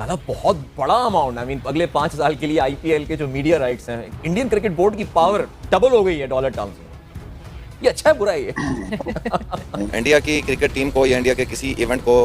मतलब बहुत बड़ा अमाउंट। आई मीन अगले 5 साल के लिए आईपीएल के जो मीडिया राइट्स हैं, इंडियन क्रिकेट बोर्ड की पावर डबल हो गई है डॉलर टर्म्स में। ये अच्छा है बुरा है ये? इंडिया की क्रिकेट टीम को या इंडिया के किसी इवेंट को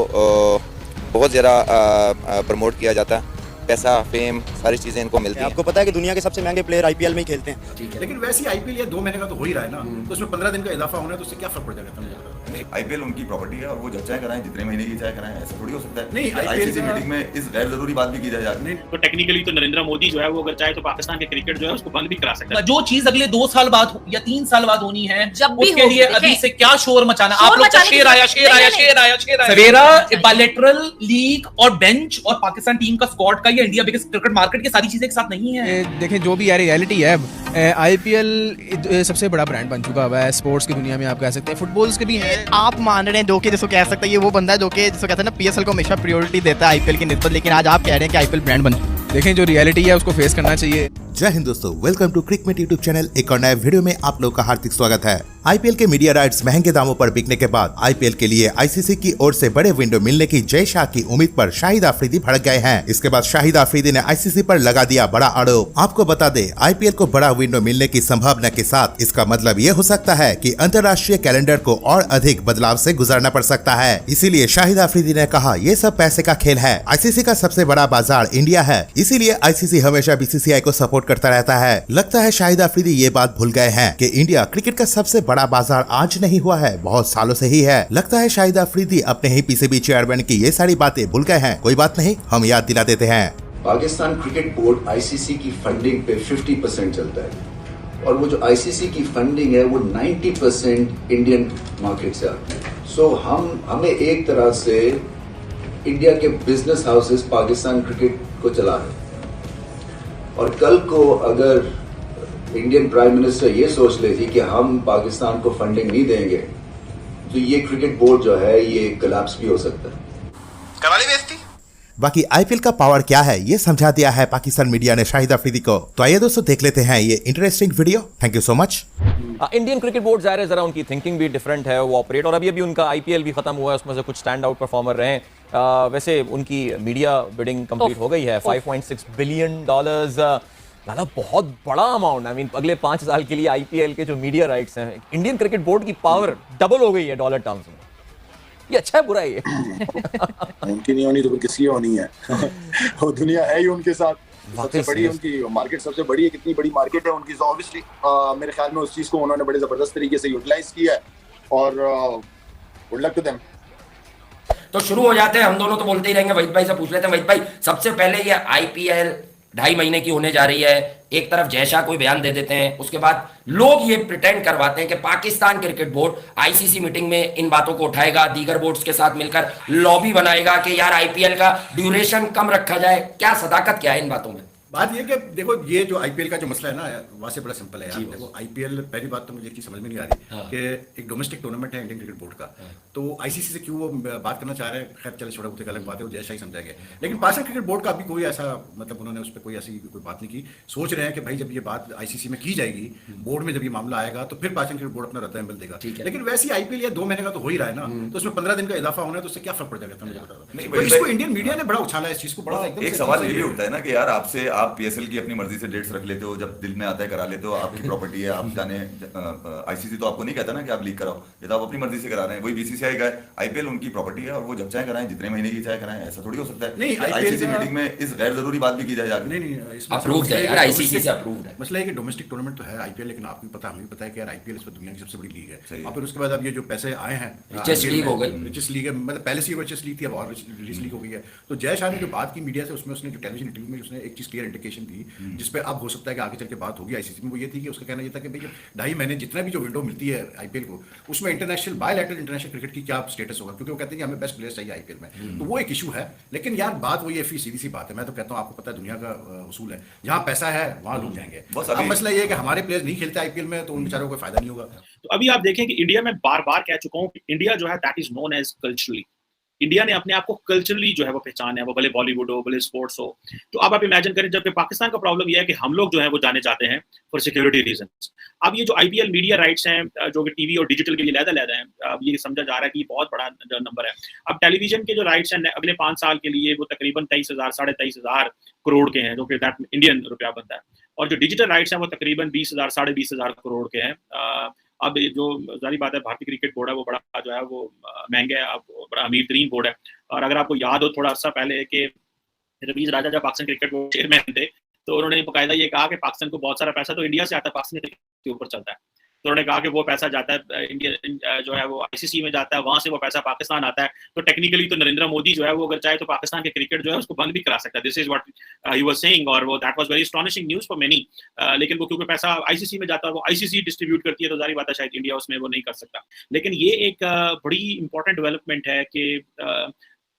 बहुत ज़्यादा प्रमोट किया जाता है। पैसा, फेम, सारी चीज़ें इनको मिलती हैं। आपको पता है कि दुनिया के सबसे महंगे प्लेयर आईपीएल में ही खेलते हैं। ठीक है, लेकिन वैसे ही आईपीएल ये 2 महीने का तो हो ही रहा है ना, तो उसमें 15 दिन का इजाफा होना है, तो उससे क्या फर्क पड़ जाएगा? आईपीएल उनकी प्रॉपर्टी है और वो जब चाहे कराएं, जितने महीने की चाहे कराएं, ऐसा थोड़ी हो सकता है। नहीं, आईसीसी मीटिंग में इस गैर जरूरी बात भी की जाए नहीं। तो टेक्निकली तो नरेंद्र मोदी जो है वो अगर चाहे तो पाकिस्तान के क्रिकेट जो है उसको बंद भी करा सकता है। जो चीज अगले 2 साल बाद या 3 साल बाद होनी है, जब भी उसके लिए होगी, अभी से क्या शोर मचाना। शोर आप लोग का मचाने की शेर आया, शेर आया, नहीं, शेर आया, शेर आया। सवेरा बायलैटरल लीग और बेंच और पाकिस्तान टीम का स्क्वाड का या इंडिया बिगेस्ट क्रिकेट मार्केट की सारी चीजें एक साथ नहीं है। देखें जो भी यार रियलिटी है, आईपीएल सबसे बड़ा ब्रांड बन चुका हुआ है स्पोर्ट्स की दुनिया में। आप कह सकते हैं फुटबॉल्स के भी हैं। आप मान रहे हैं जो कि जिसको कह सकते हैं ये वो बंदा है जो कि जिसको कहते हैं ना पीएसएल को हमेशा प्रायोरिटी देता है आईपीएल की निस्बत, लेकिन आज आप कह रहे हैं कि आईपीएल ब्रांड बन। देखें जो रियलिटी है उसको फेस करना चाहिए। जय हिंद दोस्तों, वेलकम टू क्रिकमेट यूट्यूब चैनल। एक और नए वीडियो में आप लोग का हार्दिक स्वागत है। आईपीएल के मीडिया राइट्स महंगे दामों पर बिकने के बाद आईपीएल के लिए आईसीसी की ओर से बड़े विंडो मिलने की जय शाह की उम्मीद पर शाहिद आफरीदी भड़क गए हैं। इसके बाद शाहिद आफरीदी ने आईसीसी पर लगा दिया बड़ा आरोप। आपको बता दें, आईपीएल को बड़ा विंडो मिलने की संभावना के साथ इसका मतलब ये हो सकता है कि अंतर्राष्ट्रीय कैलेंडर को और अधिक बदलाव से गुजरना पड़ सकता है। इसीलिए शाहिद आफरीदी ने कहा, ये सब पैसे का खेल है। आईसीसी का सबसे बड़ा बाजार इंडिया है, इसीलिए आईसीसी हमेशा बीसीसीआई को सपोर्ट करता रहता है। लगता है शाहिद आफरीदी ये बात भूल गए हैं कि इंडिया क्रिकेट का सबसे बड़ा बाजार आज नहीं हुआ है, बहुत सालों से ही है। लगता है शाहिद आफरीदी अपने ही पीसीबी चेयरमैन की ये सारी बातें भूल गए हैं। कोई बात नहीं, हम याद दिला देते हैं। पाकिस्तान क्रिकेट बोर्ड आईसीसी की फंडिंग पे 50% चलता है और वो जो आईसीसी की फंडिंग है वो 90% इंडियन मार्केट से आती है। सो हमें एक तरह से इंडिया के बिजनेस हाउसेस पाकिस्तान क्रिकेट को चला रहे हैं। और कल को अगर इंडियन प्राइम मिनिस्टर ये सोच लेती कि हम पाकिस्तान को फंडिंग नहीं देंगे, तो ये क्रिकेट बोर्ड जो है ये कोलैप्स भी हो सकता है। करा ली बेइज्जती। बाकी आईपीएल का पावर क्या है ये समझा दिया है पाकिस्तान मीडिया ने शाहिद आफरीदी को। तो आइए दोस्तों देख लेते हैं ये interesting video. Thank you so much. Indian cricket board ज़ाहिर है जरा उनकी थिंकिंग भी डिफरेंट है, वो ऑपरेट, और अभी उनका आईपीएल भी खत्म हुआ है, उसमें से कुछ स्टैंड आउट परफॉर्मर रहे हैं। वैसे उनकी मीडिया बिडिंग कंप्लीट हो गई है, $5.6 बिलियन। मतलब बहुत बड़ा अमाउंट। आई मीन अगले 5 साल के लिए आईपीएल के जो मीडिया राइट्स हैं, इंडियन क्रिकेट बोर्ड की पावर डबल हो गई है डॉलर टर्म्स में। ये अच्छा है बुरा है ये? उनकी नहीं होनी तो फिर किसकी होनी है? और दुनिया है ही उनके साथ। सबसे बड़ी उनकी मार्केट सबसे बड़ी है, कितनी बड़ी मार्केट है उनकी। तो ऑब्वियसली मेरे ख्याल में उस चीज को उन्होंने बड़े जबरदस्त तरीके से यूटिलाइज किया है और गुड लक टू देम। तो शुरू हो जाते हैं, हम दोनों तो बोलते ही रहेंगे। वहीद भाई से पूछ लेते हैं। वहीद भाई, सबसे पहले ये आईपीएल 2.5 महीने की होने जा रही है। एक तरफ जय शाह कोई बयान दे देते हैं, उसके बाद लोग ये प्रिटेंड करवाते हैं कि Pakistan cricket board ICC meeting में इन बातों को उठाएगा, दीगर बोर्ड्स के साथ मिलकर लॉबी बनाएगा कि यार आईपीएल का ड्यूरेशन कम रखा जाए। क्या सदाकत क्या है इन बातों में? बात ये कि देखो, ये जो आईपीएल का जो मसला है ना, वहाँ से बड़ा सिंपल है यार। देखो आईपीएल, पहली बात तो मुझे एक चीज समझ में नहीं आ रही कि एक डोमेस्टिक टूर्नामेंट है इंडियन क्रिकेट बोर्ड का, तो आईसीसी से क्यों वो बात करना चाह रहे हैं। खैर चले, छोटा बहुत अलग बात है, वो जैसा ही समझाएंगे। लेकिन पाकिस्तान क्रिकेट बोर्ड का अभी कोई ऐसा मतलब उन्होंने उस पर कोई ऐसी कोई बात नहीं की। सोच रहे हैं कि भाई जब ये बात आईसीसी में की जाएगी, बोर्ड में जब ये मामला आएगा, तो फिर पाकिस्तान क्रिकेट बोर्ड अपना रद्द-ए-अमल देगा। लेकिन वैसे ही आईपीएल ये 2 महीने का तो हो ही रहा है ना, तो उसमें 15 दिन का इजाफा होना है, तो उससे क्या फर्क पड़ जाएगा? मुझे बता दो। इसको इंडियन मीडिया ने बड़ा उछाला है, इस चीज को बड़ा एक सवाल ये भी उठता है ना कि यार आपसे आप पीएसएल की अपनी मर्जी से डेट्स रख लेते हो, जब दिल में आता है करा लेते हो, आपकी प्रॉपर्टी है, आप जाने। आईसीसी तो आपको नहीं कहता ना कि आप लीक कराओ, ये तो आप अपनी मर्जी से करा रहे हैं। वही बीसीसीआई का है, आईपीएल उनकी प्रॉपर्टी है और वो जब चाहे कराएं, जितने महीने की चाहे कराएं, ऐसा थोड़ी हो सकता है। नहीं, आईसीसी मीटिंग में इस गैर जरूरी बात भी की जाए। नहीं, अप्रूव्ड है यार, आईसीसी से अप्रूव्ड है। मसला है कि डोमेस्टिक टूर्नामेंट तो है आईपीएल, लेकिन आपको पता, हमें पता है कि यार आईपीएल इस पर दुनिया की सबसे बड़ी लीग है। और फिर उसके बाद अब ये जो पैसे आए हैं, रिचेस्ट लीग हो गई। रिचेस्ट लीग है, मतलब पहले से ही रिचेस्ट लीग थी, अब और रिचेस्ट लीग हो गई है। तो जय शाह ने जो बात की मीडिया से, उसमें उसने जो टेलीविजन इंटरव्यू में उसने एक चीज क्लियर इंडिकेशन दी, जिसपे अब हो सकता है कि आगे चल के बात होगी आईसीसी में। वो ये थी कि उसका कहना ये था कि भाई 2.5 महीने जितना भी जो विंडो मिलती है आईपीएल को, उसमें इंटरनेशनल बायलैटरल इंटरनेशनल क्रिकेट की क्या स्टेटस होगा, क्योंकि वो कहते हैं कि हमें बेस्ट प्लेयर्स चाहिए आईपीएल में। तो वो एक इशू है। लेकिन यार बात वो ये सीधी सी बात है, मैं तो कहता हूँ, आपको पता है दुनिया का उसूल है, जहाँ पैसा है वहाँ लोग जाएंगे। अब मसला ये है कि हमारे प्लेयर्स नहीं खेलते आईपीएल में, तो उन बेचारों को फायदा नहीं होगा। तो अभी आप देखें कि इंडिया में बार बार कह चुका हूं कि इंडिया जो है that is known as culturally India ने अपने आप को कल्चरली जो है वो पहचान है, वो भले बॉलीवुड हो, भले स्पोर्ट्स हो। तो अब आप इमेजिन करें, जबकि पाकिस्तान का प्रॉब्लम ये है कि हम लोग जो है वो जाने जाते हैं फॉर सिक्योरिटी रीजंस। अब ये जो आईपीएल मीडिया राइट्स हैं, जो कि टीवी और डिजिटल के लिए लहदा हैं, अब ये समझा जा रहा है कि बहुत बड़ा नंबर है। अब टेलीविजन के जो राइट्स हैं अगले 5 साल के लिए वो तकरीबन 23,000 साढ़े 23,000 करोड़ के हैं, जो कि दैट इंडियन रुपया बनता है। और जो डिजिटल राइट्स हैं वो तकरीबन 20,000 साढ़े 20,000 करोड़ के हैं। अब जो जारी बात है, भारतीय क्रिकेट बोर्ड है वो बड़ा जो है वो महंगा है, बड़ा अमीर तरीन बोर्ड है। और अगर आपको याद हो थोड़ा अर्सा पहले कि रवीज राजा जब पाकिस्तान क्रिकेट बोर्ड चेयरमैन थे, तो उन्होंने बाकायदा ये कहा कि पाकिस्तान को बहुत सारा पैसा तो इंडिया से आता है, पाकिस्तान क्रिकेट के ऊपर चलता है। तो उन्होंने कहा कि वो पैसा जाता है इंडिया जो है वो आईसीसी में जाता है, वहां से वो पैसा पाकिस्तान आता है। तो टेक्निकली तो नरेंद्र मोदी जो है वो अगर चाहे तो पाकिस्तान के क्रिकेट जो है उसको बंद भी करा सकता है। This is what he was saying, और वो that was very astonishing news for many. लेकिन वो क्योंकि पैसा आईसीसी में जाता है, वो आईसीसी डिस्ट्रीब्यूट करती है, तो जारी बात है शायद इंडिया उसमें वो नहीं कर सकता। लेकिन ये एक बड़ी इंपॉर्टेंट डेवलपमेंट है कि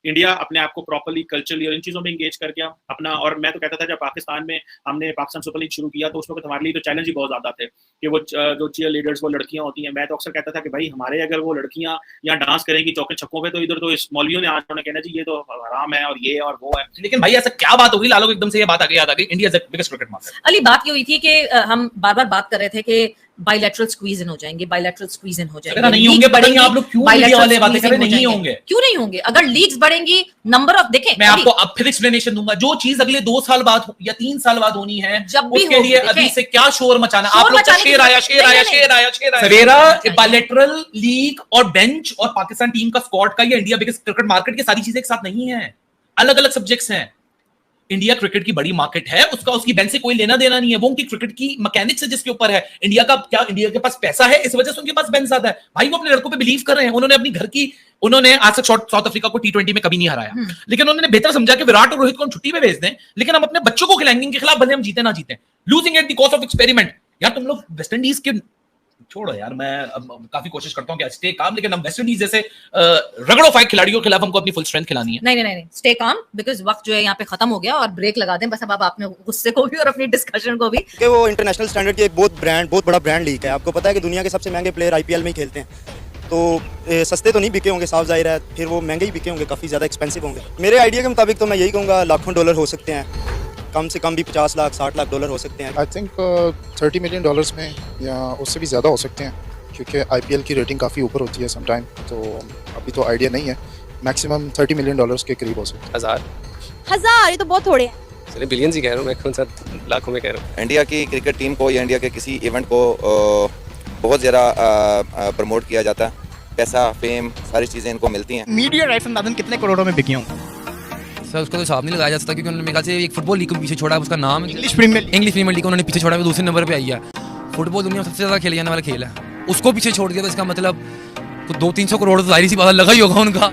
इंडिया अपने आप को प्रॉपर्ली कल्चरली और इन चीज़ों में इंगेज कर गया अपना। और मैं तो कहता था जब पाकिस्तान में हमने पाकिस्तान सुपर लीग शुरू किया तो उस वक्त हमारे लिए तो चैलेंज ही बहुत ज़्यादा थे कि वो जो चीयर लीडर्स वो लड़कियां होती हैं। मैं तो अक्सर कहता था कि भाई हमारे अगर वो लड़कियां यहाँ डांस करेंगी चौके छक्कों पे, तो इधर तो इस मौलवियों ने आज कहना जी ये तो हराम है और ये और वो है। लेकिन भाई ऐसा क्या बात होगी लालो एकदम से ये बात याद आ गई, India is the biggest cricket market. Ali बात ये हुई थी कि हम बार बार बात कर रहे थे कि बायलैटरल स्क्वीज इन हो जाएंगे, बायलैटरल स्क्वीज इन हो जाएंगे। नहीं होंगे, पता नहीं आप लोग क्यों मीडिया वाले बातें कर रहे हैं, नहीं होंगे। क्यों नहीं होंगे? अगर लीग्स बढ़ेंगी, नंबर ऑफ देखें, मैं आपको अब फिर एक्सप्लेनेशन दूंगा। जो चीज अगले 2 साल बाद या 3 साल बाद होनी है, जब भी उसके लिए अभी से क्या शोर मचाना। आप लोग शेर आया सवेरा बायलैटरल लीग और बेंच और पाकिस्तान टीम का स्क्वाड का या इंडिया बिगेस्ट क्रिकेट मार्केट की सारी चीजें एक साथ नहीं है, अलग अलग सब्जेक्ट्स हैं। इंडिया क्रिकेट की बड़ी मार्केट है, उसकी बेंच से कोई लेना देना नहीं है, वो उनकी क्रिकेट की मैकेनिक्स है जिसके ऊपर है। इंडिया का क्या, इंडिया के पास पैसा है, इस वजह से उनके पास बेंच ज्यादा है। भाई वो अपने लड़कों पे बिलीव कर रहे हैं। उन्होंने अपनी घर की, उन्होंने आज तक साउथ अफ्रीका को T20 में कभी नहीं हराया, लेकिन उन्होंने बेहतर समझा कि विराट और रोहित को हम छुट्टी पे भेज दें, लेकिन हम अपने बच्चों को खिलाएंगे इनके खिलाफ, भले हम जीते ना जीते, losing at the cost of experiment. यार तुम लोग वेस्ट इंडीज के छोड़ो यार, मैं काफी कोशिश करता हूं कि स्टे काम, लेकिन हम वेस्ट इंडीज जैसे रगड़ो फाइट खिलाड़ियों के खिलाफ हमको अपनी फुल स्ट्रेंथ खिलानी है। नहीं, स्टे काम, बिकॉज़ वक्त जो है यहाँ पे खत्म हो गया और ब्रेक लगा दें बस। अब आपने गुस्से को भी और अपनी डिस्कशन को भी, कि वो इंटरनेशनल स्टैंडर्ड की एक बहुत बड़ा ब्रांड लीग है। आपको पता है कि दुनिया के सबसे महंगे प्लेयर आईपीएल में ही खेलते हैं, तो सस्ते तो नहीं बिके होंगे, साफ जाहिर है, फिर वो महंगे ही बिके होंगे, काफ़ी ज़्यादा एक्सपेंसिव होंगे। मेरे आइडिया के मुताबिक तो मैं यही कहूँगा लाखों डॉलर हो सकते हैं, कम से कम भी 50 लाख 60 लाख डॉलर हो सकते हैं। आई थिंक $30 मिलियन में या उससे भी ज़्यादा हो सकते हैं, क्योंकि आईपीएल की रेटिंग काफ़ी ऊपर होती है समटाइम, तो अभी तो आइडिया नहीं है। मैक्सिमम $30 मिलियन के करीब हो सकते हैं। हजार ये तो बहुत थोड़े हैं। चलिए बिलियंस ही कह रहा हूँ मैं, कौन सा लाखों में कह रहा हूँ। इंडिया की क्रिकेट टीम को या इंडिया के किसी इवेंट को बहुत ज़्यादा प्रमोट किया जाता है, पैसा फेम सारी चीज़ें इनको मिलती हैं। मीडिया राइट्स अंदाजन कितने करोड़ों में बिकी होंगी? सर उसका तो हिसाब नहीं लगाया जा सकता, क्योंकि उन्होंने मेरे ख्याल से एक फुटबॉल लीग को पीछे छोड़ा है, उसका नाम इंग्लिश प्रीमियर लीग उन्होंने पीछे छोड़ा है, दूसरे नंबर पे आई है। फुटबॉल दुनिया में सबसे ज़्यादा खेले जाने वाला खेल है, उसको पीछे छोड़ दिया, तो इसका मतलब 200-300 करोड़ तो जाहिर सी बात लगा ही होगा उनका।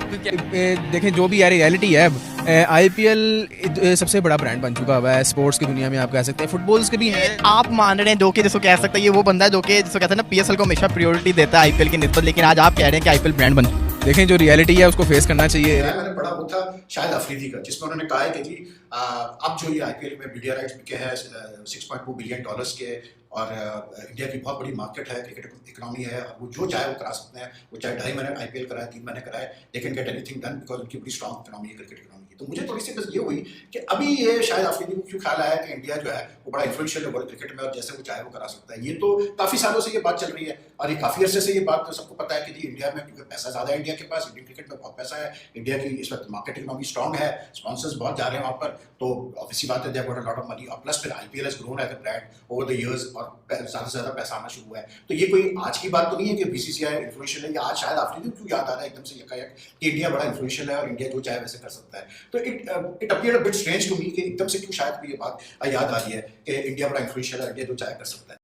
देखें जो भी यार रियलिटी है, आईपीएल सबसे बड़ा ब्रांड बन चुका हुआ है स्पोर्ट्स की दुनिया में, आप कह सकते हैं। फुटबॉल्स के भी हैं। आप मान रहे हैं जो कि जिसको कह सकते हैं ये वो बंदा है जो कि जिसको कहते हैं ना पीएसएल को हमेशा प्रायोरिटी देता है आईपीएल की निस्बत, लेकिन आज आप कह रहे हैं कि आईपीएल ब्रांड बन। देखें जो रियलिटी है उसको फेस करना चाहिए। मैंने पढ़ा वो था शायद अफरीदी का, जिसमें उन्होंने कहा है कि जी अब जो ये आईपीएल में मीडिया राइट्स बिके हैं $6.2 बिलियन के, और इंडिया की बहुत बड़ी मार्केट है, क्रिकेट इकोनॉमी है, और वो जो चाहे वो करा सकते हैं। वो चाहे 2.5 महीने आईपीएल कराए, 3 महीने कराए, लेकिन गेट एनीथिंग डन, बिकॉज उनकी बड़ी स्ट्रॉन्ग इकोनॉमी है क्रिकेट इकोनॉमी की। तो मुझे थोड़ी सी बस ये हुई कि अभी ये शायद अफरीदी को क्यों ख्याल आया कि इंडिया जो है वो बड़ा इन्फ्लुएंशियल है वर्ल्ड क्रिकेट में, और जैसे वो चाहे वो करा सकता है। ये तो काफ़ी सालों से ये बात चल रही है, और ये काफ़ी अर्से से ये बात तो सबको पता है कि जी इंडिया में क्योंकि पैसा ज़्यादा है, इंडिया के पास इंडियन क्रिकेट में बहुत पैसा है, इंडिया की इस वक्त मार्केट इकोनॉमी स्ट्रॉन्ग है, स्पॉन्सर्स बहुत जा रहे हैं वहाँ पर, तो ऑब्वियसली बात है they have got a lot of money, और प्लस फिर IPL has grown as a brand over the years, और ज़्यादा से ज़्यादा पैसा आना शुरू हुआ है। तो ये कोई आज की बात तो नहीं है कि बीसीसीआई इन्फ्लुएंशियल है, या आज शायद अफरीदी को क्यों याद आ रहा है एकदम से यकायक कि इंडिया बड़ा इन्फ्लुएंशियल है और इंडिया जो चाहे वैसे कर सकता है। तो it appeared a bit strange to me कि एकदम से क्यों शायद ये बात याद आ रही है कि इंडिया बड़ा इन्फ्लुएंशियल है, इंडिया जो चाहे कर सकता है।